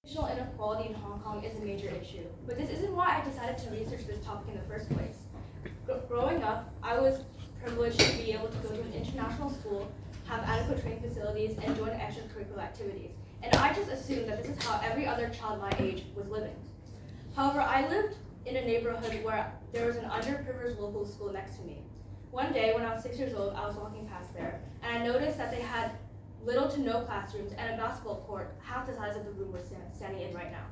Educational inequality in Hong Kong is a major issue, but this isn't why I decided to research this topic in the first place. Growing up, I was privileged to be able to go to an international school, have adequate training facilities, and join extracurricular activities. And I just assumed that this is how every other child my age was living. However, I lived in a neighborhood where there was an underprivileged local school next to me. One day, when I was 6 years old, I was walking past there, and I noticed that they had little to no classrooms and a basketball court half the size of the room we're standing in right now.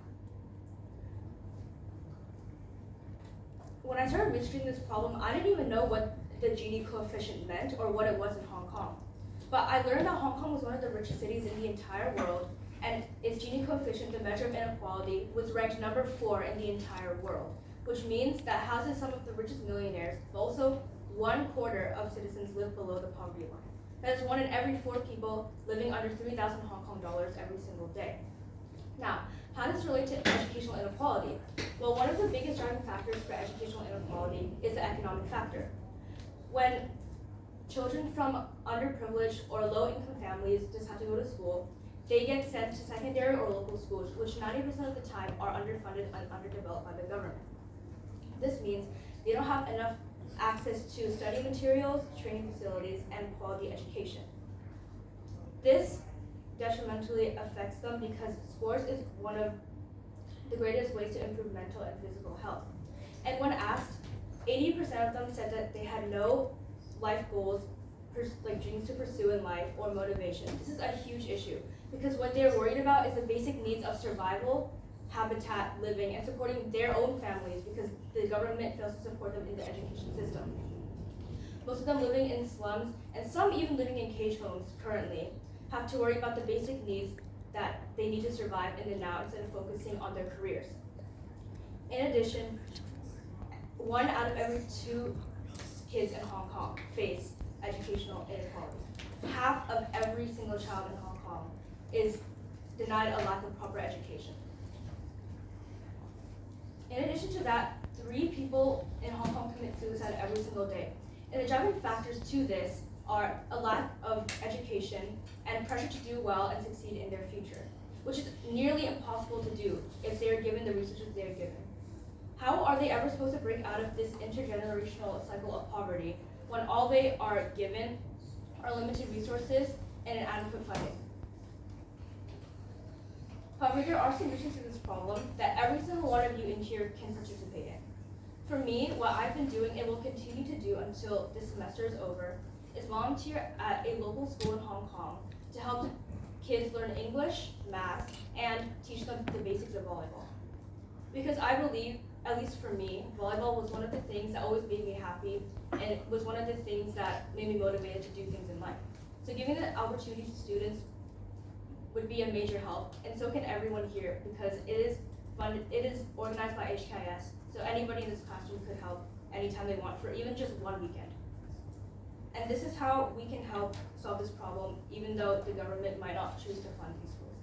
When I started researching this problem, I didn't even know what the Gini coefficient meant or what it was in Hong Kong. But I learned that Hong Kong was one of the richest cities in the entire world, and its Gini coefficient, the measure of inequality, was ranked number 4 in the entire world, which means that houses some of the richest millionaires, but also 1/4 of citizens live below the poverty line. That is 1 in every 4 people living under 3,000 Hong Kong dollars every single day. Now, how does this relate to educational inequality? Well, one of the biggest driving factors for educational inequality is the economic factor. When children from underprivileged or low-income families decide to go to school, they get sent to secondary or local schools, which 90% of the time are underfunded and underdeveloped by the government. This means they don't have enough access to study materials, training facilities, and quality education. This detrimentally affects them because sports is one of the greatest ways to improve mental and physical health. And when asked, 80% of them said that they had no life goals, like dreams to pursue in life or motivation. This is a huge issue because what they're worried about is the basic needs of survival, habitat, living, and supporting their own families because the government fails to support them in the education system. Most of them living in slums, and some even living in cage homes currently, have to worry about the basic needs that they need to survive in the now instead of focusing on their careers. In addition, 1 out of every 2 kids in Hong Kong face educational inequality. Half of every single child in Hong Kong is denied a lack of proper education. In addition to that, 3 people in Hong Kong commit suicide every single day. And the driving factors to this are a lack of education and pressure to do well and succeed in their future, which is nearly impossible to do if they are given the resources they are given. How are they ever supposed to break out of this intergenerational cycle of poverty when all they are given are limited resources and inadequate funding? However, there are solutions to this problem that every single one of you in here can participate in. For me, what I've been doing and will continue to do until this semester is over is volunteer at a local school in Hong Kong to help kids learn English, math, and teach them the basics of volleyball. Because I believe, at least for me, volleyball was one of the things that always made me happy, and it was one of the things that made me motivated to do things in life. So giving the opportunity to students would be a major help, and so can everyone here because it is funded, it is organized by HKIS, so anybody in this classroom could help anytime they want for even just 1 weekend. And this is how we can help solve this problem, even though the government might not choose to fund these schools.